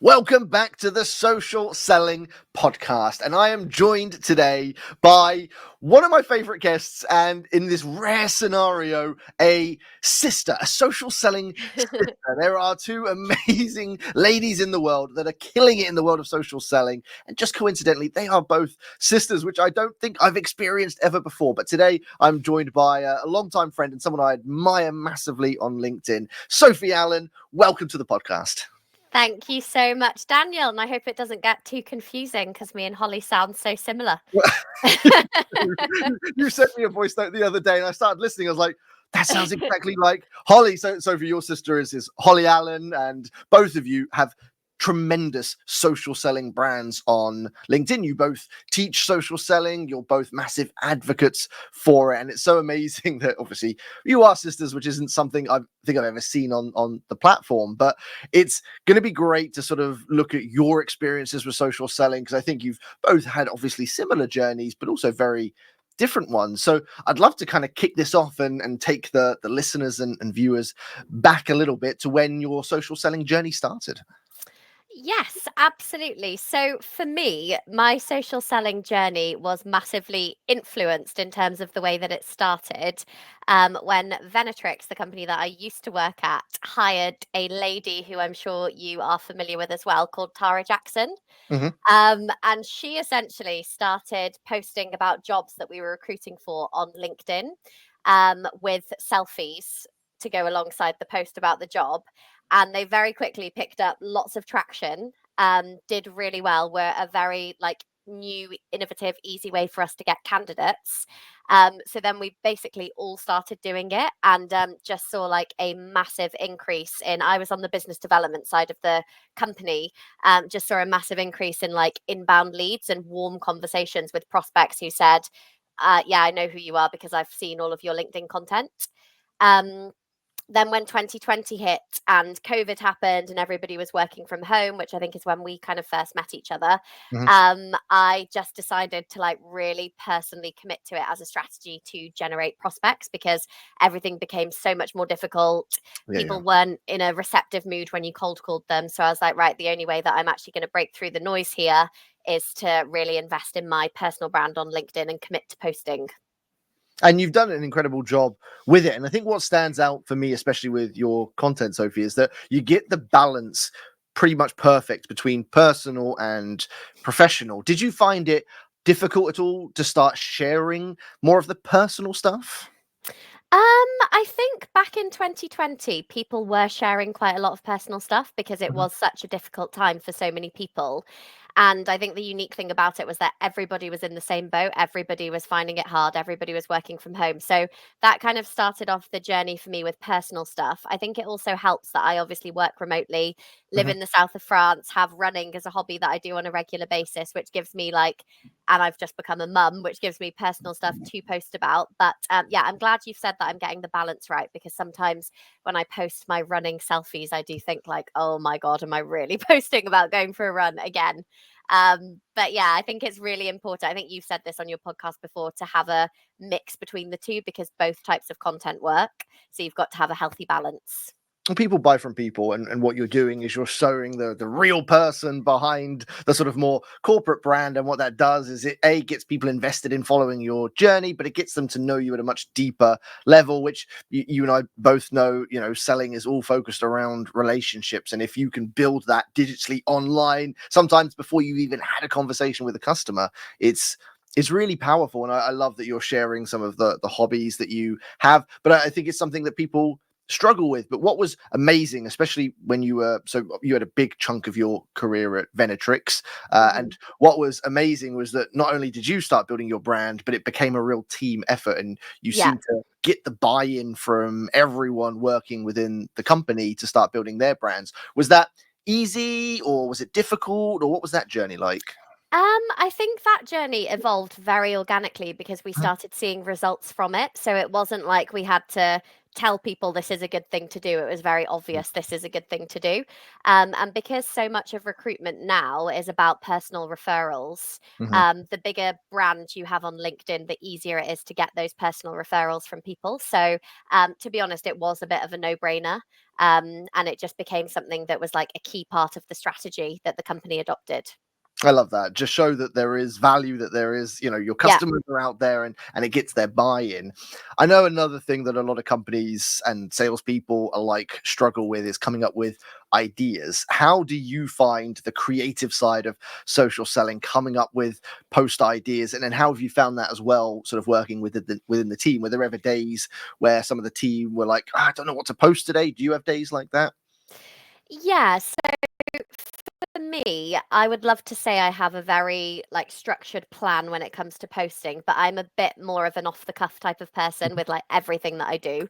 Welcome back to the Social Selling Podcast. And I am joined today by one of my favorite guests, and in this rare scenario, a sister, a social selling sister. There are two amazing ladies in the world that are killing it in the world of social selling. And just coincidentally, they are both sisters, which I don't think I've experienced ever before. But today I'm joined by a longtime friend and someone I admire massively on LinkedIn, Sophie Allen. Welcome to the podcast. Thank you so much, Daniel. And I hope it doesn't get too confusing because me and Holly sound so similar. You sent me a voice note the other day and I started listening. I was like, that sounds exactly like Holly. So for your sister is Holly Allen, and both of you have tremendous social selling brands on LinkedIn. You both teach social selling. You're both massive advocates for it. And it's so amazing that obviously you are sisters, which isn't something I think I've ever seen on the platform. But it's going to be great to sort of look at your experiences with social selling, because I think you've both had obviously similar journeys, but also very different ones. So I'd love to kind of kick this off and take the listeners and viewers back a little bit to when your social selling journey started. Yes, absolutely. So for me, my social selling journey was massively influenced in terms of the way that it started when Venetrix, the company that I used to work at, hired a lady who I'm sure you are familiar with as well, called Tara Jackson. Mm-hmm. And she essentially started posting about jobs that we were recruiting for on LinkedIn with selfies to go alongside the post about the job. And they very quickly picked up lots of traction, did really well, were a very new, innovative, easy way for us to get candidates. So then we basically all started doing it and just saw like a massive increase in, I was on the business development side of the company, just saw a massive increase in like inbound leads and warm conversations with prospects who said, yeah, I know who you are because I've seen all of your LinkedIn content. Um, then when 2020 hit and COVID happened and everybody was working from home, which I think is when we kind of first met each other, Mm-hmm. I just decided to like really personally commit to it as a strategy to generate prospects because everything became so much more difficult. Yeah. People weren't in a receptive mood when you cold called them. So I was like, right, the only way that I'm actually going to break through the noise here is to really invest in my personal brand on LinkedIn and commit to posting. And you've done an incredible job with it. And I think what stands out for me, especially with your content, Sophie, is that you get the balance pretty much perfect between personal and professional. Did you find it difficult at all to start sharing more of the personal stuff? I think back in 2020, people were sharing quite a lot of personal stuff because it Mhm. was such a difficult time for so many people. And I think the unique thing about it was that everybody was in the same boat. Everybody was finding it hard. Everybody was working from home. So that kind of started off the journey for me with personal stuff. I think it also helps that I obviously work remotely, live Mhm. in the south of France, have running as a hobby that I do on a regular basis, which gives me like, and I've just become a mum, which gives me personal stuff to post about. But yeah, I'm glad you've said that I'm getting the balance right because sometimes when I post my running selfies, I do think like, oh my God, am I really posting about going for a run again? But yeah, I think it's really important. I think you've said this on your podcast before to have a mix between the two because both types of content work. So you've got to have a healthy balance. People buy from people, and what you're doing is you're showing the real person behind the sort of more corporate brand. And what that does is it gets people invested in following your journey, but it gets them to know you at a much deeper level, which you and I both know, selling is all focused around relationships. And if you can build that digitally online, sometimes before you even had a conversation with a customer, it's really powerful. And I love that you're sharing some of the hobbies that you have, but I think it's something that people struggle with. But what was amazing, especially when you had a big chunk of your career at Venetrix, Mhm. and what was amazing was that not only did you start building your brand, but it became a real team effort, and you Yeah. seem to get the buy-in from everyone working within the company to start building their brands. Was that easy, or was it difficult, or what was that journey like? I think that journey evolved very organically because we Mhm. started seeing results from it. So it wasn't like we had to tell people this is a good thing to do. It was very obvious this is a good thing to do. And because so much of recruitment now is about personal referrals, the bigger brand you have on LinkedIn, the easier it is to get those personal referrals from people. So to be honest, it was a bit of a no-brainer. And it just became something that was like a key part of the strategy that the company adopted. I love that. Just show that there is value, that there is, your Yeah. customers are out there and it gets their buy-in. I know another thing that a lot of companies and salespeople alike struggle with is coming up with ideas. How do you find the creative side of social selling, coming up with post ideas? And then how have you found that as well, sort of working within the team? Were there ever days where some of the team were like, I don't know what to post today? Do you have days like that? Yeah. So for me, I would love to say I have a very like structured plan when it comes to posting, but I'm a bit more of an off the cuff type of person with like everything that I do.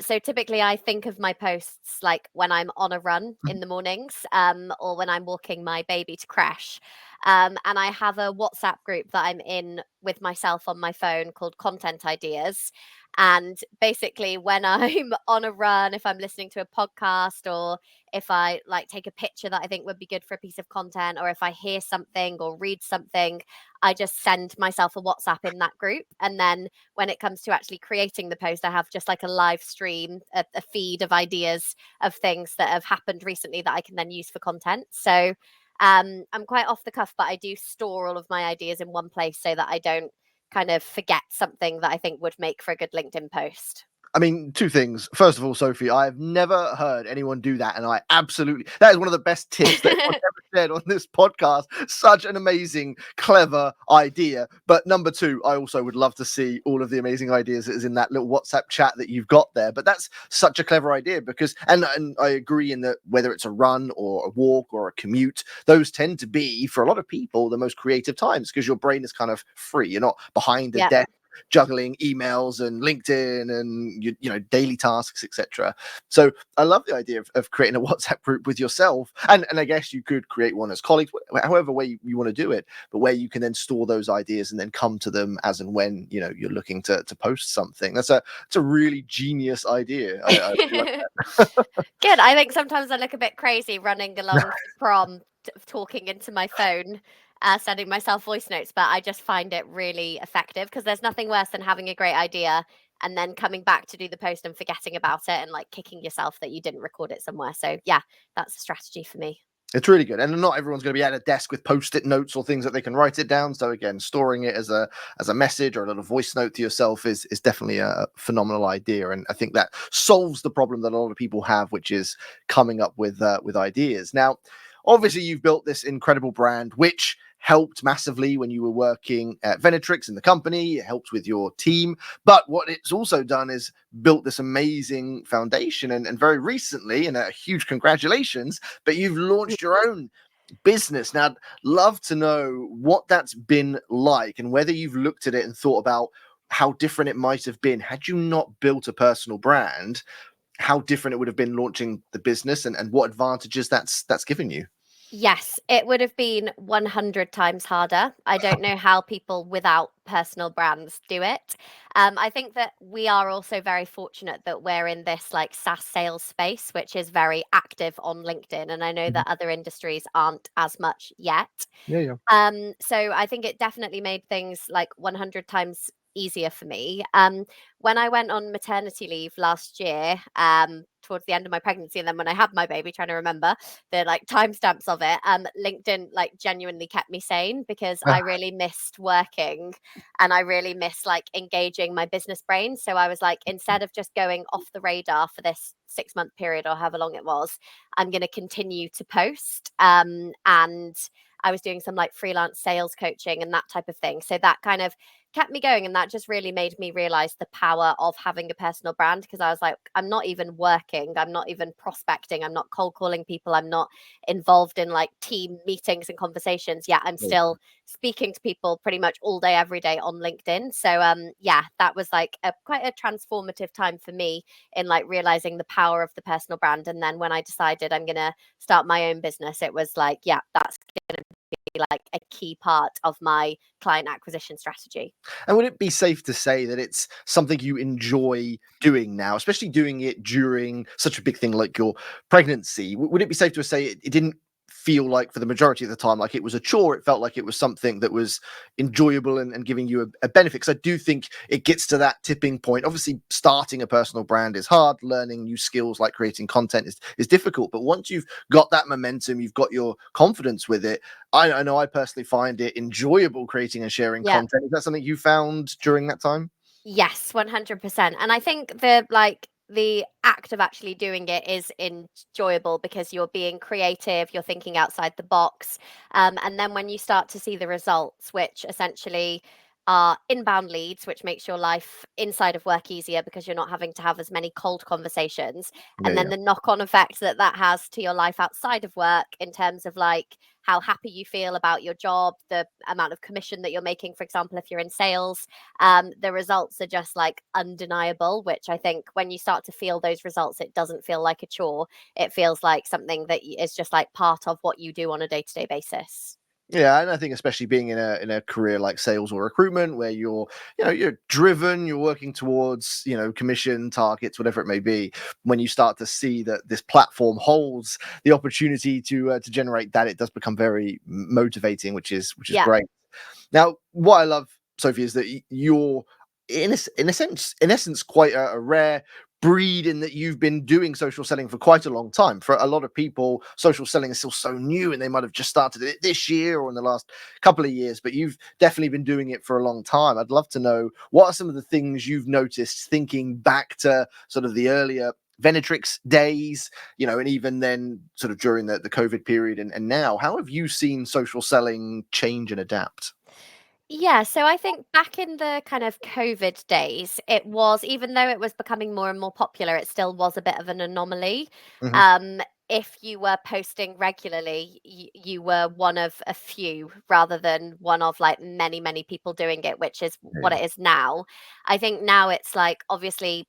So typically I think of my posts like when I'm on a run in the mornings, or when I'm walking my baby to crash. And I have a WhatsApp group that I'm in with myself on my phone called Content Ideas. And basically, when I'm on a run, if I'm listening to a podcast, or if I like take a picture that I think would be good for a piece of content, or if I hear something or read something, I just send myself a WhatsApp in that group. And then when it comes to actually creating the post, I have just like a live stream, a feed of ideas of things that have happened recently that I can then use for content. So I'm quite off the cuff, but I do store all of my ideas in one place so that I don't kind of forget something that I think would make for a good LinkedIn post. I mean, two things. First of all, Sophie, I've never heard anyone do that. And that is one of the best tips that anyone's ever shared on this podcast. Such an amazing, clever idea. But number two, I also would love to see all of the amazing ideas that is in that little WhatsApp chat that you've got there. But that's such a clever idea because, and I agree in that whether it's a run or a walk or a commute, those tend to be, for a lot of people, the most creative times because your brain is kind of free. You're not behind a Yeah. desk juggling emails and LinkedIn and daily tasks, etc. So I love the idea of creating a WhatsApp group with yourself, and I guess you could create one as colleagues, however way you want to do it, but where you can then store those ideas and then come to them as and when you're looking to post something. It's a really genius idea. I really like Good. I think sometimes I look a bit crazy running along the prom, talking into my phone, sending myself voice notes, but I just find it really effective because there's nothing worse than having a great idea and then coming back to do the post and forgetting about it and like kicking yourself that you didn't record it somewhere. So yeah, that's a strategy for me. It's really good, and not everyone's going to be at a desk with post-it notes or things that they can write it down. So again, storing it as a message or a little voice note to yourself is definitely a phenomenal idea, and I think that solves the problem that a lot of people have, which is coming up with ideas. Now, obviously, you've built this incredible brand, which helped massively when you were working at Venetrix in the company. It helped with your team, but what it's also done is built this amazing foundation, and very recently, and a huge congratulations, but you've launched your own business. Now, I'd love to know what that's been like and whether you've looked at it and thought about how different it might have been had you not built a personal brand, how different it would have been launching the business, and what advantages that's given you. Yes, it would have been 100 times harder. I don't know how people without personal brands do it. I think that we are also very fortunate that we're in this like SaaS sales space, which is very active on LinkedIn. And I know that other industries aren't as much yet. Yeah, yeah. So I think it definitely made things like 100 times easier for me. When I went on maternity leave last year, towards the end of my pregnancy, and then when I had my baby, trying to remember the like timestamps of it, LinkedIn like genuinely kept me sane because I really missed working and I really missed like engaging my business brain. So I was like, instead of just going off the radar for this 6-month period or however long it was, I'm going to continue to post. And I was doing some like freelance sales coaching and that type of thing. So that kind of kept me going. And that just really made me realize the power of having a personal brand because I was like, I'm not even working. I'm not even prospecting. I'm not cold calling people. I'm not involved in like team meetings and conversations. Yeah, I'm still speaking to people pretty much all day, every day on LinkedIn. So yeah, that was like quite a transformative time for me in like realizing the power of the personal brand. And then when I decided I'm going to start my own business, it was like, yeah, that's going to be like a key part of my client acquisition strategy. And would it be safe to say that it's something you enjoy doing now, especially doing it during such a big thing like your pregnancy? Would it be safe to say it didn't feel like, for the majority of the time, like it was a chore? It felt like it was something that was enjoyable and giving you a benefit? Because I do think it gets to that tipping point. Obviously, starting a personal brand is hard. Learning new skills like creating content is difficult. But once you've got that momentum, you've got your confidence with it. I know I personally find it enjoyable creating and sharing Yeah. content. Is that something you found during that time? Yes, 100%. And I think the act of actually doing it is enjoyable because you're being creative, you're thinking outside the box. And then when you start to see the results, which essentially are inbound leads, which makes your life inside of work easier because you're not having to have as many cold conversations. Yeah, And then yeah. the knock-on effect that that has to your life outside of work in terms of like how happy you feel about your job, the amount of commission that you're making, for example, if you're in sales, the results are just like undeniable, which I think when you start to feel those results, it doesn't feel like a chore. It feels like something that is just like part of what you do on a day-to-day basis. Yeah, and I think especially being in a career like sales or recruitment, where you're driven, you're working towards commission targets, whatever it may be. When you start to see that this platform holds the opportunity to generate that, it does become very motivating, which is Yeah. great. Now, what I love, Sophie, is that you're in essence quite a rare breed, in that you've been doing social selling for quite a long time. For a lot of people, social selling is still so new, and they might have just started it this year or in the last couple of years, but you've definitely been doing it for a long time. I'd love to know, what are some of the things you've noticed thinking back to sort of the earlier Venetrix days, and even then sort of during the COVID period, and now, how have you seen social selling change and adapt? Yeah, so I think back in the kind of COVID days, it was, even though it was becoming more and more popular, it still was a bit of an anomaly. Mhm. Um, if you were posting regularly, you were one of a few rather than one of like many, many people doing it, which is what Yeah. it is now. I think now it's like obviously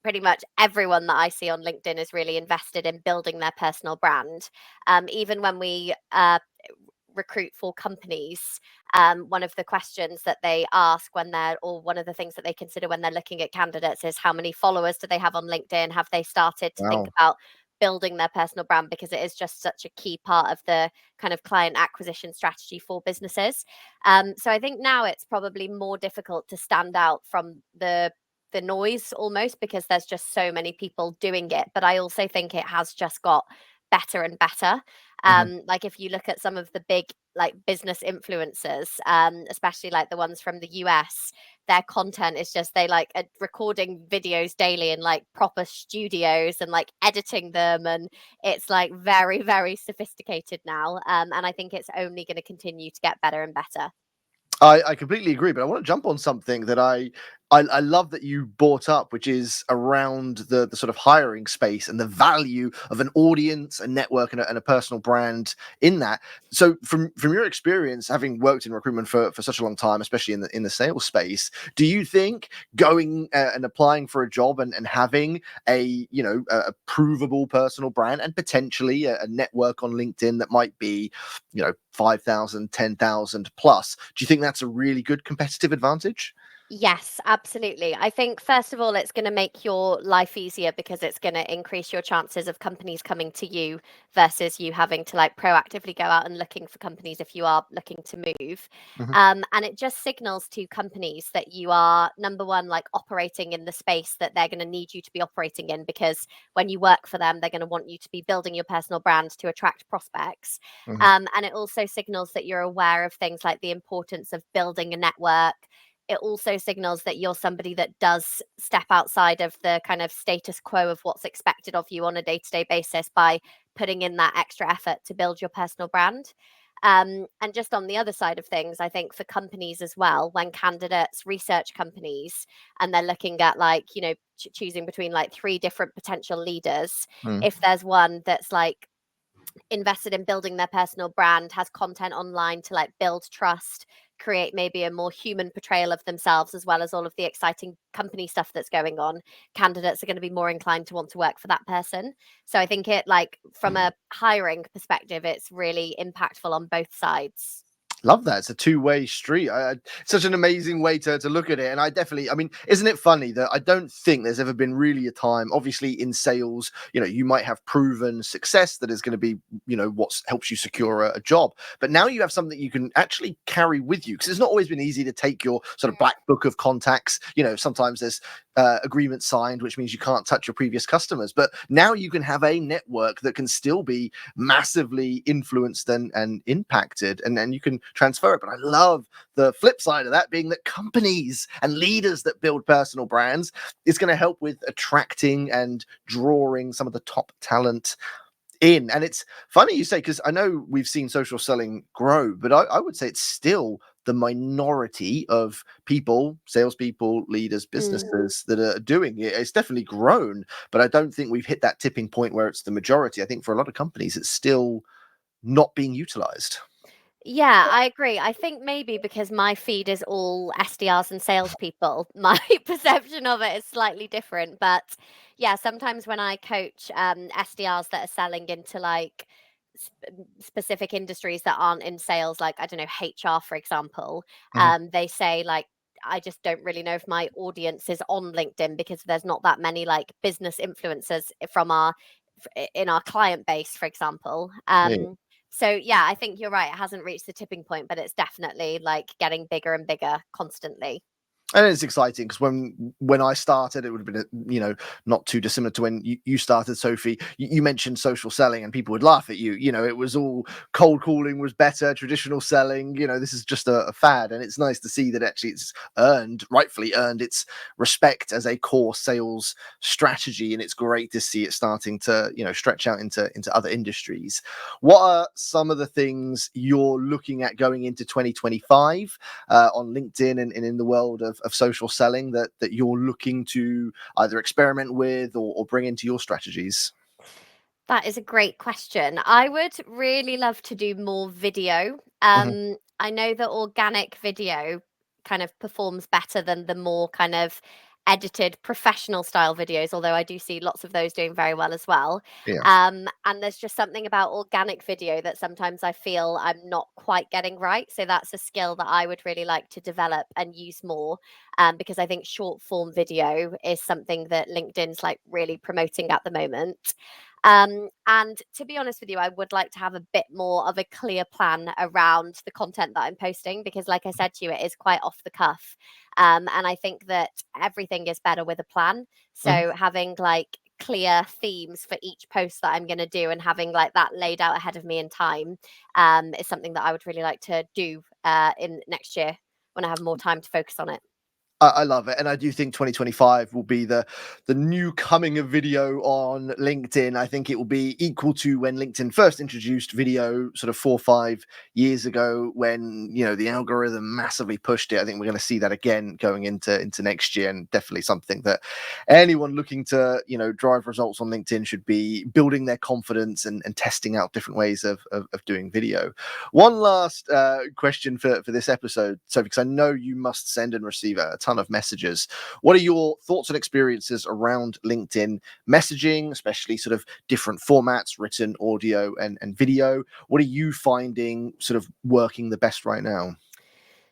pretty much everyone that I see on LinkedIn is really invested in building their personal brand. Even when we recruit for companies, one of the questions that they ask when they're, or one of the things that they consider when they're looking at candidates is how many followers do they have on LinkedIn? Have they started to think Wow. about building their personal brand? Because it is just such a key part of the kind of client acquisition strategy for businesses. So I think now it's probably more difficult to stand out from the noise almost because there's just so many people doing it. But I also think it has just got better and better. Mhm. Like if you look at some of the big like business influencers, especially like the ones from the US, their content is just they like are recording videos daily in like proper studios and like editing them, and it's like very very sophisticated now. And I think it's only going to continue to get better and better. I completely agree, but I want to jump on something that I love that you brought up, which is around the sort of hiring space and the value of an audience, a network, and a personal brand in that. So, from your experience, having worked in recruitment for such a long time, especially in the sales space, do you think going and applying for a job and having a provable personal brand and potentially a network on LinkedIn that might be 5,000, 10,000 plus, do you think that's a really good competitive advantage? Yes, absolutely. I think first of all, it's going to make your life easier because it's going to increase your chances of companies coming to you versus you having to like proactively go out and looking for companies if you are looking to move. Mhm. And it just signals to companies that you are number one, like operating in the space that they're going to need you to be operating in, because when you work for them, they're going to want you to be building your personal brand to attract prospects. Mhm. And it also signals that you're aware of things like the importance of building a network. It also signals that you're somebody that does step outside of the kind of status quo of what's expected of you on a day-to-day basis by putting in that extra effort to build your personal brand. And just on the other side of things, I think for companies as well, when candidates research companies and they're looking at like, choosing between like three different potential leaders, Mhm. if there's one that's like invested in building their personal brand, has content online to like build trust, create maybe a more human portrayal of themselves, as well as all of the exciting company stuff that's going on, candidates are going to be more inclined to want to work for that person. So I think it, like, from a hiring perspective, it's really impactful on both sides. Love that. It's a two-way street. Such an amazing way to look at it. And I mean, isn't it funny that I don't think there's ever been really a time, obviously in sales, you might have proven success that is going to be, what helps you secure a job. But now you have something you can actually carry with you, because it's not always been easy to take your sort of black book of contacts. Sometimes there's agreement signed, which means you can't touch your previous customers. But now you can have a network that can still be massively influenced and impacted, and then you can transfer it. But I love the flip side of that being that companies and leaders that build personal brands is going to help with attracting and drawing some of the top talent in. And it's funny you say, because I know we've seen social selling grow, but I would say it's still the minority of people, salespeople, leaders, businesses that are doing it. It's definitely grown, but I don't think we've hit that tipping point where it's the majority. I think for a lot of companies, it's still not being utilized. Yeah, I agree. I think maybe because my feed is all SDRs and salespeople, my perception of it is slightly different. But yeah, sometimes when I coach SDRs that are selling into like specific industries that aren't in sales, like, I don't know, HR, for example, Mhm. they say, like, I just don't really know if my audience is on LinkedIn because there's not that many like business influencers from in our client base, for example. Yeah. So yeah, I think you're right. It hasn't reached the tipping point, but it's definitely like getting bigger and bigger constantly. And it's exciting because when I started, it would have been not too dissimilar to when you started, Sophie. You mentioned social selling, and people would laugh at you. It was all cold calling was better, traditional selling. This is just a fad, and it's nice to see that actually it's rightfully earned its respect as a core sales strategy, and it's great to see it starting to stretch out into other industries. What are some of the things you're looking at going into 2025 on LinkedIn and in the world of social selling that you're looking to either experiment with or bring into your strategies? That is a great question. I would really love to do more video. Mhm. I know that organic video kind of performs better than the more kind of edited professional style videos, although I do see lots of those doing very well as well. Yeah. And there's just something about organic video that sometimes I feel I'm not quite getting right. So that's a skill that I would really like to develop and use more, because I think short form video is something that LinkedIn's like really promoting at the moment. And to be honest with you, I would like to have a bit more of a clear plan around the content that I'm posting, because, like I said to you, it is quite off the cuff. And I think that everything is better with a plan. Mhm. So having like clear themes for each post that I'm going to do and having like that laid out ahead of me in time is something that I would really like to do in next year when I have more time to focus on it. I love it, and I do think 2025 will be the new coming of video on LinkedIn. I think it will be equal to when LinkedIn first introduced video, sort of 4 or 5 years ago, when the algorithm massively pushed it. I think we're going to see that again going into next year, and definitely something that anyone looking to drive results on LinkedIn should be building their confidence and testing out different ways of doing video. One last question for this episode, Sophie, because I know you must send and receive a ton of messages. What are your thoughts and experiences around LinkedIn messaging, especially sort of different formats, written, audio, and video? What are you finding sort of working the best right now?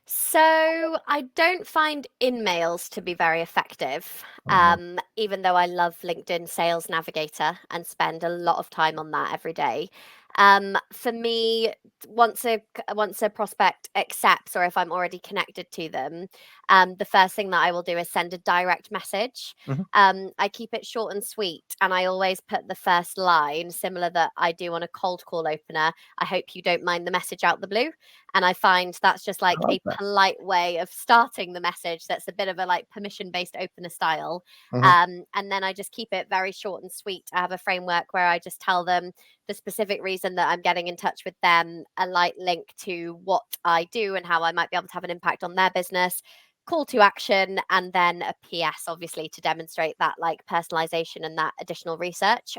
So I don't find in-mails to be very effective, Mhm. even though I love LinkedIn Sales Navigator and spend a lot of time on that every day. For me, once a prospect accepts, or if I'm already connected to them, the first thing that I will do is send a direct message. Mhm. I keep it short and sweet, and I always put the first line, similar that I do on a cold call opener. I hope you don't mind the message out the blue. And I find that's just I like like a that. polite way of starting the message that's a bit of a like permission based opener style. Mhm. And then I just keep it very short and sweet. I have a framework where I just tell them the specific reason that I'm getting in touch with them, a light link to what I do and how I might be able to have an impact on their business, call to action, and then a PS, obviously, to demonstrate that like personalization and that additional research.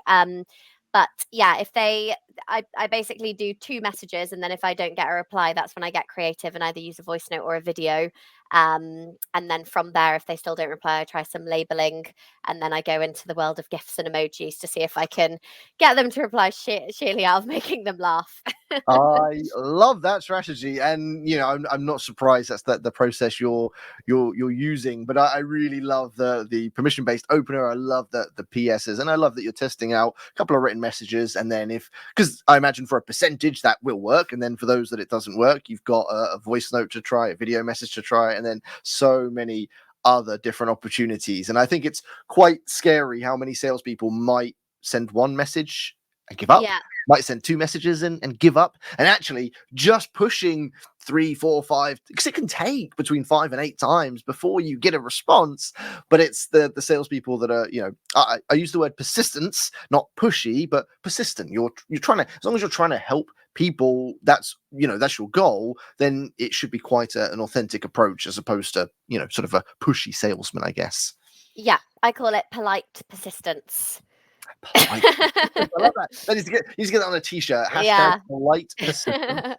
But yeah, if I basically do 2 messages, and then if I don't get a reply, that's when I get creative and either use a voice note or a video. And then from there, if they still don't reply, I try some labeling, and then I go into the world of GIFs and emojis to see if I can get them to reply sheerly out of making them laugh. I love that strategy, and I'm not surprised that's the process you're using. But I really love the permission based opener. I love the PSs, and I love that you're testing out a couple of written messages, and then because I imagine for a percentage that will work, and then for those that it doesn't work, you've got a voice note to try, a video message to try, and then so many other different opportunities. And I think it's quite scary how many salespeople might send one message and give up, Yeah. might send 2 messages and give up. And actually just pushing 3, 4, 5, because it can take between 5 and 8 times before you get a response. But it's the salespeople that are, I use the word persistence, not pushy, but persistent. You're trying to, as long as you're trying to help people, that's your goal, then it should be quite an authentic approach, as opposed to, sort of a pushy salesman, I guess. Yeah, I call it polite persistence. I love that. That needs to get that on a t-shirt. Yeah. #polite persistence.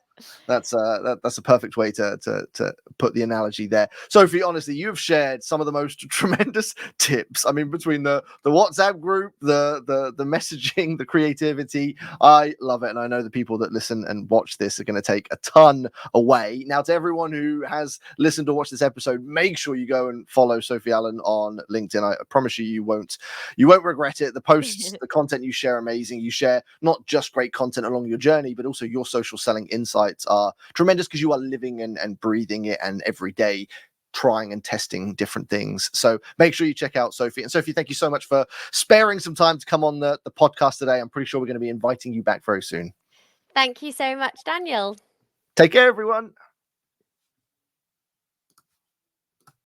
That's a perfect way to put the analogy there. Sophie, honestly, you have shared some of the most tremendous tips. I mean, between the WhatsApp group, the messaging, the creativity, I love it, and I know the people that listen and watch this are going to take a ton away. Now, to everyone who has listened or watched this episode, make sure you go and follow Sophie Allen on LinkedIn. I promise you won't regret it. The posts, the content you share, amazing. You share not just great content along your journey, but also your social selling insights are tremendous, because you are living and breathing it, and every day trying and testing different things. So make sure you check out Sophie. And Sophie, thank you so much for sparing some time to come on the podcast today. I'm pretty sure we're going to be inviting you back very soon. Thank you so much, Daniel. Take care, everyone.